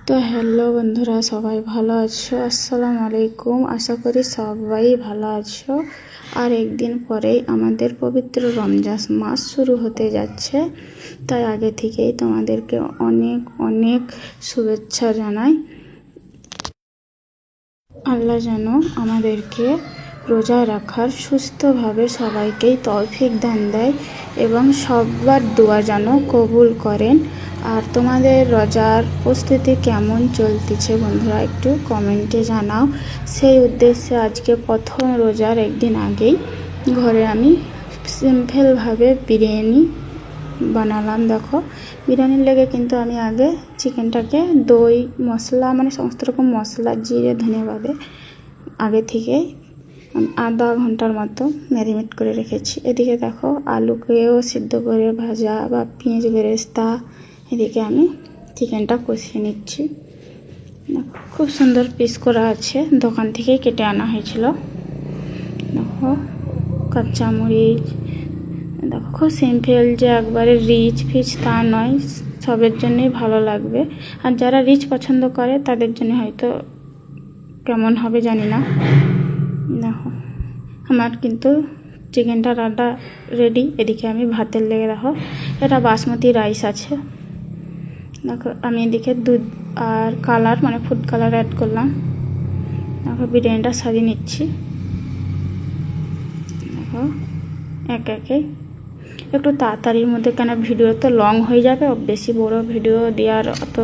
তো হ্যালো বন্ধুরা, সবাই ভালো আছো? আসসালামু আলাইকুম। আশা করি সবাই ভালো আছো। আর একদিন পরেই আমাদের পবিত্র রমজান মাস শুরু হতে যাচ্ছে, তাই আগে থেকেই তোমাদেরকে অনেক অনেক শুভেচ্ছা জানাই। আল্লাহ যেন আমাদেরকে রোজা রাখার সুস্থভাবে সবাইকেই তৌফিক দান দেয় এবং সবার দোয়া যেন কবুল করেন। আর তোমাদের রোজার প্রস্তুতি কেমন চলতেছে বন্ধুরা, একটু কমেন্টে জানাও। সেই উদ্দেশ্যে আজকে প্রথম রোজার একদিন আগেই ঘরে আমি সিম্পলভাবে বিরিয়ানি বানালাম। দেখো, বিরিয়ানির লেগে কিন্তু আমি আগে চিকেনটাকে দই মশলা সমস্ত রকম মশলা, জিরে ধনে বাদে আগে থেকে আধা ঘন্টার মতো ম্যারিনেট করে রেখেছি। এদিকে দেখো, আলুকেও সিদ্ধ করে ভাজা বা পেঁয়াজ বেরেস্তা, এদিকে আমি চিকেনটা কষিয়ে নিচ্ছি। খুব সুন্দর পিস করা আছে, দোকান থেকে কেটে আনা হয়েছিল। দেখো, কাঁচামরিচ, দেখো খুব সিম্পল, যে একবারে রিচ ফিচ তা নয়, সবের জন্যই ভালো লাগবে। আর যারা রিচ পছন্দ করে তাদের জন্য হয়তো কেমন হবে জানি না। দেখো, আমার কিন্তু চিকেনটা রান্না রেডি। এদিকে আমি ভাতের লেগে, দেখো এটা বাসমতি রাইস আছে। দেখো, আমি এদিকে দুধ আর কালার ফুড কালার অ্যাড করলাম। দেখো, বিরিয়ানিটা সাজিয়ে নিচ্ছি। দেখো, একে একে একটু তাড়াতাড়ির মধ্যে, কেন ভিডিও তো লং হয়ে যাবে, বেশি বড় ভিডিও দেওয়ার অত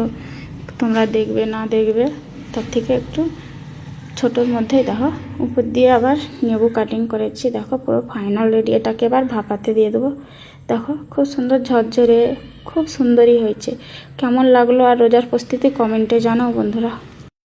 তোমরা দেখবে না দেখবে, তার থেকে একটু ছোটোর মধ্যেই। দেখো, উপর দিয়ে আবার নেবু কাটিং করেছি। দেখো, পুরো ফাইনাল রেডি। এটাকে এবার ভাপাতে দিয়ে দেবো। দেখো, খুব সুন্দর ঝরঝরে, খুব সুন্দরই হয়েছে। কেমন লাগলো আর রোজার প্রস্তুতি কমেন্টে জানাও বন্ধুরা।